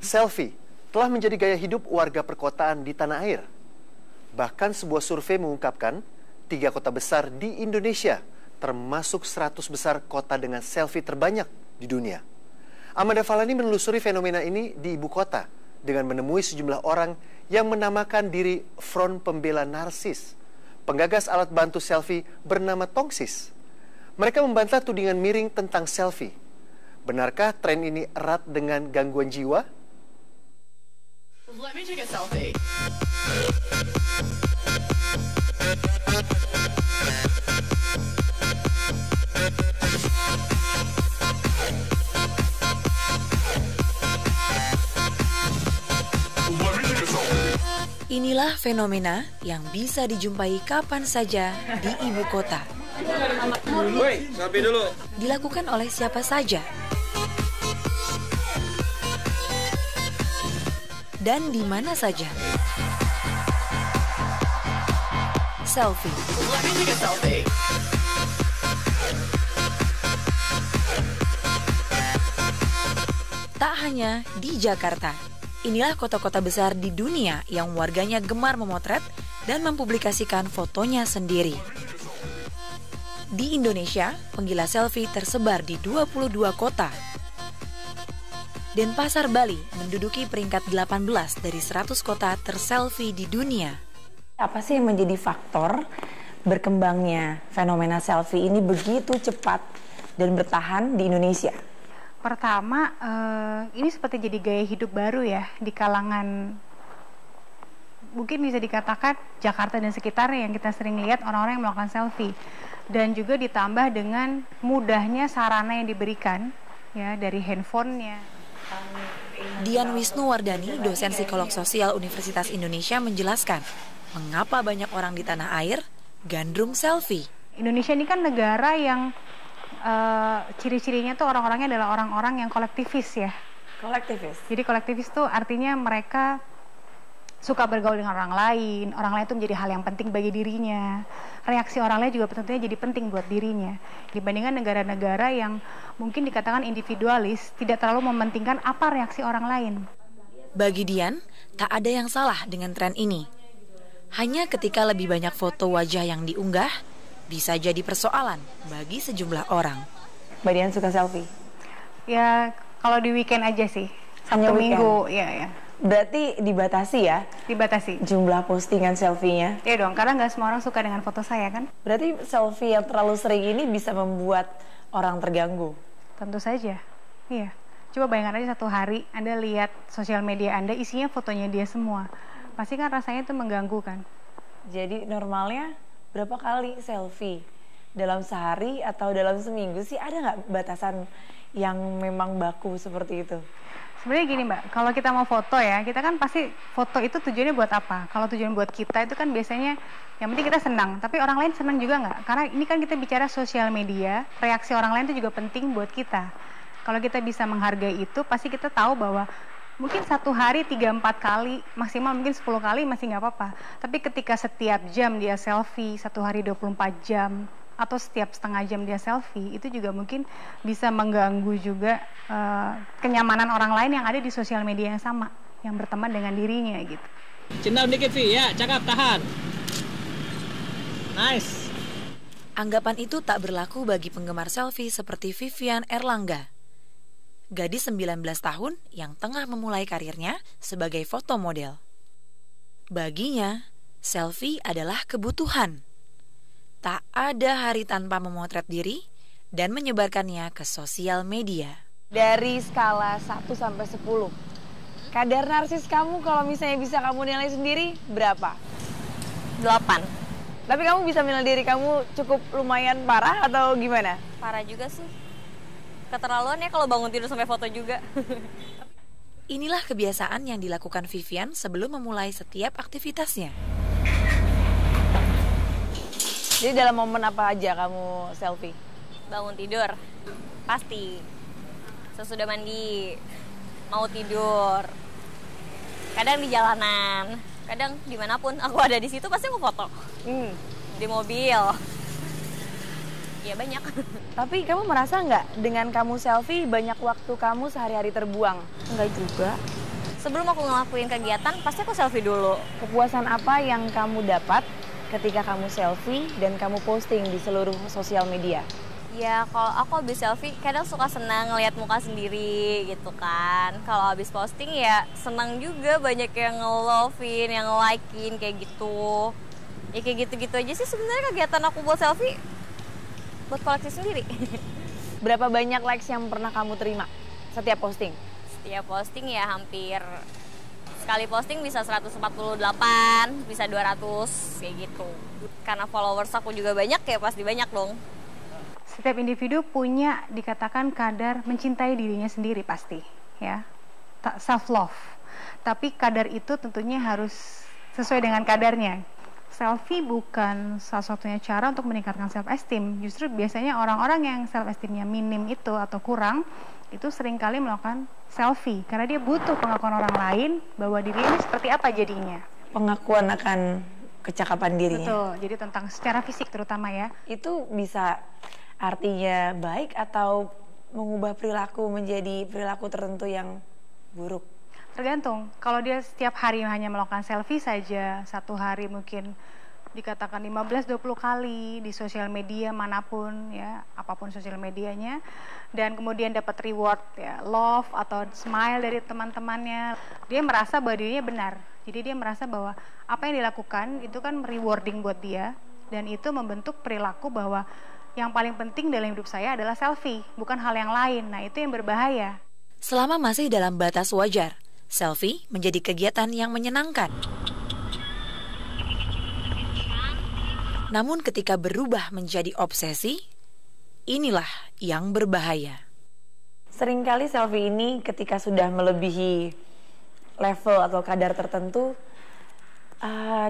Selfie telah menjadi gaya hidup warga perkotaan di tanah air. Bahkan sebuah survei mengungkapkan 3 kota besar di Indonesia termasuk 100 besar kota dengan selfie terbanyak di dunia. Amanda Vallani menelusuri fenomena ini di ibu kota dengan menemui sejumlah orang yang menamakan diri Front Pembela Narsis. Penggagas alat bantu selfie bernama Tongsis. Mereka membantah tudingan miring tentang selfie. Benarkah tren ini erat dengan gangguan jiwa? Let me take a selfie. Inilah fenomena yang bisa dijumpai kapan saja di ibu kota. Woi, selfie dulu. Dilakukan oleh siapa saja. Dan di mana saja. Selfie. Let me take a selfie. Tak hanya di Jakarta. Inilah kota-kota besar di dunia yang warganya gemar memotret dan mempublikasikan fotonya sendiri. Di Indonesia, penggila selfie tersebar di 22 kota. Denpasar, Bali menduduki peringkat 18 dari 100 kota terselfie di dunia. Apa sih yang menjadi faktor berkembangnya fenomena selfie ini begitu cepat dan bertahan di Indonesia? Pertama, ini seperti jadi gaya hidup baru ya di kalangan, mungkin bisa dikatakan Jakarta dan sekitarnya yang kita sering lihat orang-orang yang melakukan selfie. Dan juga ditambah dengan mudahnya sarana yang diberikan ya dari handphonenya. Dian Wisnuwardani, dosen psikolog sosial Universitas Indonesia menjelaskan mengapa banyak orang di tanah air gandrung selfie. Indonesia ini kan negara yang ciri-cirinya tuh orang-orangnya adalah orang-orang yang kolektivis ya. Kolektivis. Jadi kolektivis tuh artinya mereka suka bergaul dengan orang lain itu menjadi hal yang penting bagi dirinya. Reaksi orang lain juga tentunya jadi penting buat dirinya. Dibandingkan negara-negara yang mungkin dikatakan individualis, tidak terlalu mementingkan apa reaksi orang lain. Bagi Dian, tak ada yang salah dengan tren ini. Hanya ketika lebih banyak foto wajah yang diunggah, bisa jadi persoalan bagi sejumlah orang. Mbak Dian suka selfie? Ya, kalau di weekend aja sih. Sabtu Minggu, ya. Berarti dibatasi ya? Dibatasi. Jumlah postingan selfie-nya? Iya dong, karena nggak semua orang suka dengan foto saya kan. Berarti selfie yang terlalu sering ini bisa membuat orang terganggu? Tentu saja, iya. Coba bayangkan aja satu hari Anda lihat sosial media Anda isinya fotonya dia semua. Pasti kan rasanya itu mengganggu kan. Jadi normalnya berapa kali selfie? Dalam sehari atau dalam seminggu sih ada nggak batasan yang memang baku seperti itu? Sebenarnya gini Mbak, kalau kita mau foto ya, kita kan pasti foto itu tujuannya buat apa? Kalau tujuan buat kita itu kan biasanya yang penting kita senang, tapi orang lain senang juga nggak? Karena ini kan kita bicara sosial media, reaksi orang lain itu juga penting buat kita. Kalau kita bisa menghargai itu, pasti kita tahu bahwa mungkin satu hari 3-4 kali, maksimal mungkin 10 kali masih nggak apa-apa. Tapi ketika setiap jam dia selfie, satu hari 24 jam, atau setiap setengah jam dia selfie, itu juga mungkin bisa mengganggu juga kenyamanan orang lain yang ada di sosial media yang sama, yang berteman dengan dirinya gitu. Cendam dikit, Vi. Ya, cakap, tahan. Nice. Anggapan itu tak berlaku bagi penggemar selfie seperti Vivian Erlangga. Gadis 19 tahun yang tengah memulai karirnya sebagai fotomodel. Baginya, selfie adalah kebutuhan. Tak ada hari tanpa memotret diri dan menyebarkannya ke sosial media. Dari skala 1 sampai 10, kadar narsis kamu kalau misalnya bisa kamu nilai sendiri berapa? 8. Tapi kamu bisa menilai diri kamu cukup lumayan parah atau gimana? Parah juga sih. Keterlaluan ya kalau bangun tidur sampai foto juga. Inilah kebiasaan yang dilakukan Vivian sebelum memulai setiap aktivitasnya. Jadi dalam momen apa aja kamu selfie? Bangun tidur, pasti. Sesudah mandi, mau tidur. Kadang di jalanan, kadang dimanapun aku ada di situ pasti aku foto. Di mobil. Ya banyak. Tapi kamu merasa nggak dengan kamu selfie banyak waktu kamu sehari-hari terbuang? Enggak juga. Sebelum aku ngelakuin kegiatan, pasti aku selfie dulu. Kepuasan apa yang kamu dapat ketika kamu selfie dan kamu posting di seluruh sosial media? Ya kalau aku habis selfie kadang suka senang ngelihat muka sendiri gitu kan. Kalau habis posting ya senang juga, banyak yang nge-love-in, yang nge-like-in kayak gitu. Ya kayak gitu-gitu aja sih sebenarnya kegiatan aku buat selfie, buat koleksi sendiri. Berapa banyak likes yang pernah kamu terima setiap posting? Setiap posting ya hampir, sekali posting bisa 148, bisa 200 kayak gitu. Karena followers aku juga banyak ya pasti banyak dong. Setiap individu punya dikatakan kadar mencintai dirinya sendiri pasti, ya, self love. Tapi kadar itu tentunya harus sesuai dengan kadarnya. Selfie bukan salah satunya cara untuk meningkatkan self esteem. Justru biasanya orang-orang yang self esteemnya minim itu atau kurang itu seringkali melakukan selfie karena dia butuh pengakuan orang lain bahwa dirinya ini seperti apa jadinya. Pengakuan akan kecakapan dirinya. Betul. Jadi tentang secara fisik terutama ya. Itu bisa artinya baik atau mengubah perilaku menjadi perilaku tertentu yang buruk? Tergantung. Kalau dia setiap hari hanya melakukan selfie saja, satu hari mungkin dikatakan 15-20 kali di sosial media manapun ya, apapun sosial medianya, dan kemudian dapat reward ya, love atau smile dari teman-temannya, dia merasa bahwa dirinya benar. Jadi dia merasa bahwa apa yang dilakukan itu kan rewarding buat dia, dan itu membentuk perilaku bahwa yang paling penting dalam hidup saya adalah selfie, bukan hal yang lain. Nah, itu yang berbahaya. Selama masih dalam batas wajar, selfie menjadi kegiatan yang menyenangkan. Namun ketika berubah menjadi obsesi, inilah yang berbahaya. Seringkali selfie ini ketika sudah melebihi level atau kadar tertentu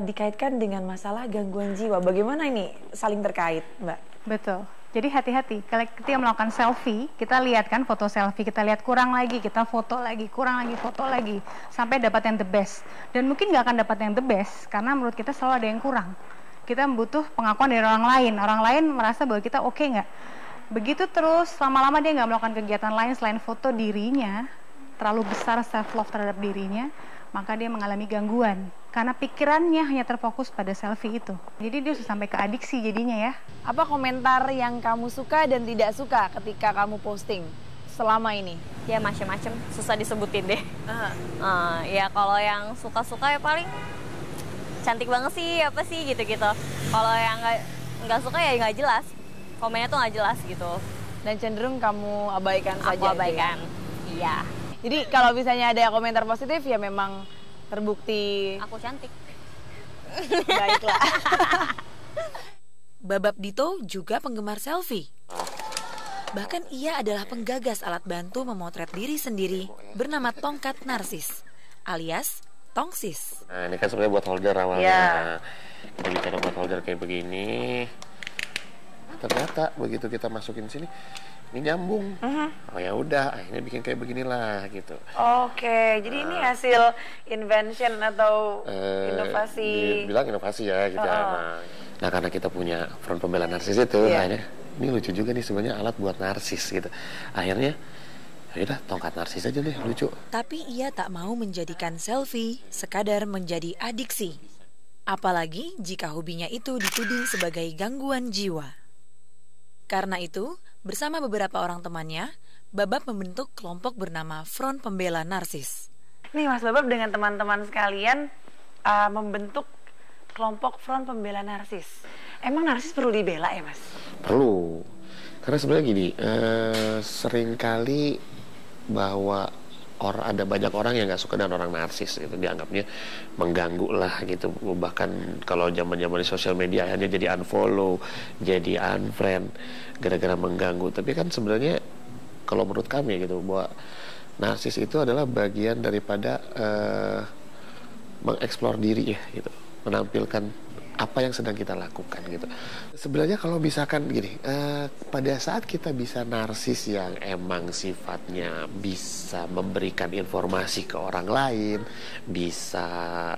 dikaitkan dengan masalah gangguan jiwa. Bagaimana ini saling terkait, Mbak? Betul. Jadi hati-hati. Kalau kita melakukan selfie, kita lihat kan foto selfie, kita lihat kurang lagi, kita foto lagi, kurang lagi, foto lagi, sampai dapat yang the best. Dan mungkin nggak akan dapat yang the best, karena menurut kita selalu ada yang kurang. Kita butuh pengakuan dari orang lain. Orang lain merasa bahwa kita oke nggak. Begitu terus, lama-lama dia nggak melakukan kegiatan lain selain foto dirinya, terlalu besar self-love terhadap dirinya, maka dia mengalami gangguan. Karena pikirannya hanya terfokus pada selfie itu. Jadi dia sudah sampai ke adiksi jadinya ya. Apa komentar yang kamu suka dan tidak suka ketika kamu posting selama ini? Ya macem-macem, susah disebutin deh. Ya kalau yang suka-suka ya paling cantik banget sih, apa sih gitu-gitu. Kalau yang nggak suka ya nggak jelas. Komennya tuh nggak jelas gitu. Dan cenderung kamu abaikan saja. Aku abaikan, iya. Jadi kalau misalnya ada komentar positif ya memang terbukti aku cantik. Baiklah. Babab Dito juga penggemar selfie. Bahkan ia adalah penggagas alat bantu memotret diri sendiri bernama tongkat narsis, alias tongsis. Nah, ini kan sebenarnya buat holder awalnya. Yeah. Kita bicara buat holder kayak begini. Ternyata begitu kita masukin sini, ini nyambung. Oh ya udah, akhirnya bikin kayak beginilah gitu. Oke, jadi ini hasil invention atau inovasi. Dibilang inovasi ya gitu. Nah, karena kita punya front pembela narsis itu, akhirnya ini lucu juga nih sebenarnya alat buat narsis gitu. Akhirnya yaudah tongkat narsis aja deh, lucu. Tapi ia tak mau menjadikan selfie sekadar menjadi adiksi. Apalagi jika hobinya itu dituding sebagai gangguan jiwa. Karena itu, bersama beberapa orang temannya, Babab membentuk kelompok bernama Front Pembela Narsis. Nih Mas Babab dengan teman-teman sekalian membentuk kelompok Front Pembela Narsis. Emang narsis perlu dibela ya Mas? Perlu. Karena sebenarnya gini, seringkali bahwa ada banyak orang yang nggak suka dengan orang narsis gitu, dianggapnya mengganggu lah gitu. Bahkan kalau zaman di sosial media akhirnya jadi unfollow, jadi unfriend gara-gara mengganggu. Tapi kan sebenarnya kalau menurut kami gitu, bahwa narsis itu adalah bagian daripada mengeksplor diri ya gitu, menampilkan apa yang sedang kita lakukan gitu. Sebenarnya kalau misalkan gini, pada saat kita bisa narsis yang emang sifatnya bisa memberikan informasi ke orang lain, bisa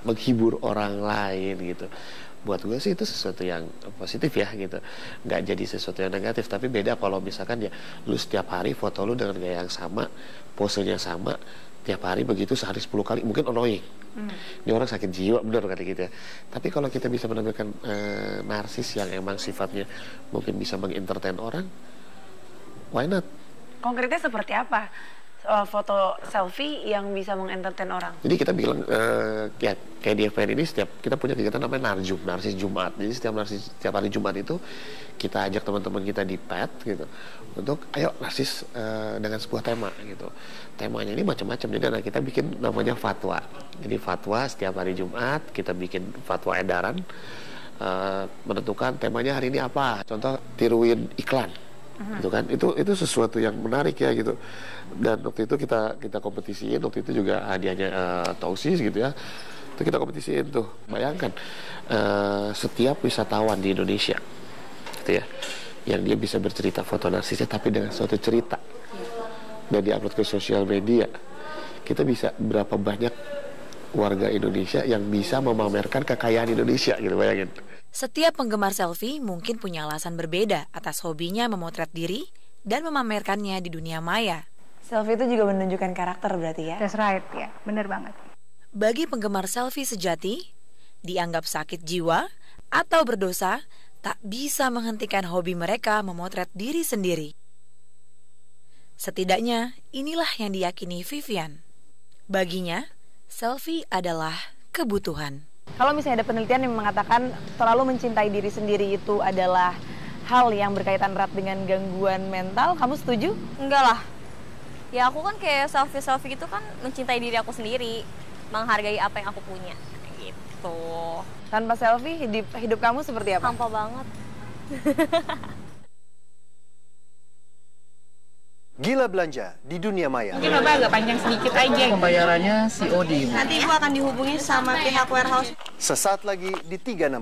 menghibur orang lain gitu, Buat gue sih itu sesuatu yang positif ya gitu, nggak jadi sesuatu yang negatif. Tapi beda kalau misalkan ya lu setiap hari foto lu dengan gaya yang sama, posenya sama, tiap hari begitu sehari 10 kali, mungkin annoying. Ini orang sakit jiwa bener kata gitu ya. Tapi kalau kita bisa menampilkan narsis yang emang sifatnya mungkin bisa mengentertain orang, why not? Konkretnya seperti apa? Foto selfie yang bisa mengentertain orang. Jadi kita bilang ya kayak di FPN ini setiap kita punya kegiatan namanya Narjum, Narsis Jumat. Jadi setiap hari Jumat itu kita ajak teman-teman kita di PET gitu untuk ayo narsis dengan sebuah tema gitu. Temanya ini macam-macam. Jadi kita bikin namanya fatwa. Jadi fatwa setiap hari Jumat kita bikin fatwa edaran menentukan temanya hari ini apa. Contoh tiruin iklan. Gitu kan, itu sesuatu yang menarik ya gitu. Dan waktu itu kita kompetisiin, waktu itu juga hadiahnya Tausis gitu ya, itu kita kompetisiin tuh. Bayangkan setiap wisatawan di Indonesia gitu ya, yang dia bisa bercerita foto narsisnya tapi dengan suatu cerita dan diupload ke sosial media, kita bisa berapa banyak warga Indonesia yang bisa memamerkan kekayaan Indonesia gitu, bayangin. Setiap penggemar selfie mungkin punya alasan berbeda atas hobinya memotret diri dan memamerkannya di dunia maya. Selfie itu juga menunjukkan karakter berarti ya? That's right, ya, bener banget. Bagi penggemar selfie sejati, dianggap sakit jiwa atau berdosa, tak bisa menghentikan hobi mereka memotret diri sendiri. Setidaknya, inilah yang diyakini Vivian. Baginya, selfie adalah kebutuhan. Kalau misalnya ada penelitian yang mengatakan terlalu mencintai diri sendiri itu adalah hal yang berkaitan erat dengan gangguan mental, kamu setuju? Enggak lah. Ya aku kan kayak selfie gitu kan mencintai diri aku sendiri, menghargai apa yang aku punya gitu. Tanpa selfie hidup kamu seperti apa? Hampa banget. Gila belanja di dunia maya. Mungkin Bapak agak panjang sedikit aja. Pembayarannya COD. Nanti Ibu akan dihubungi sama pihak warehouse. Sesaat lagi di 360.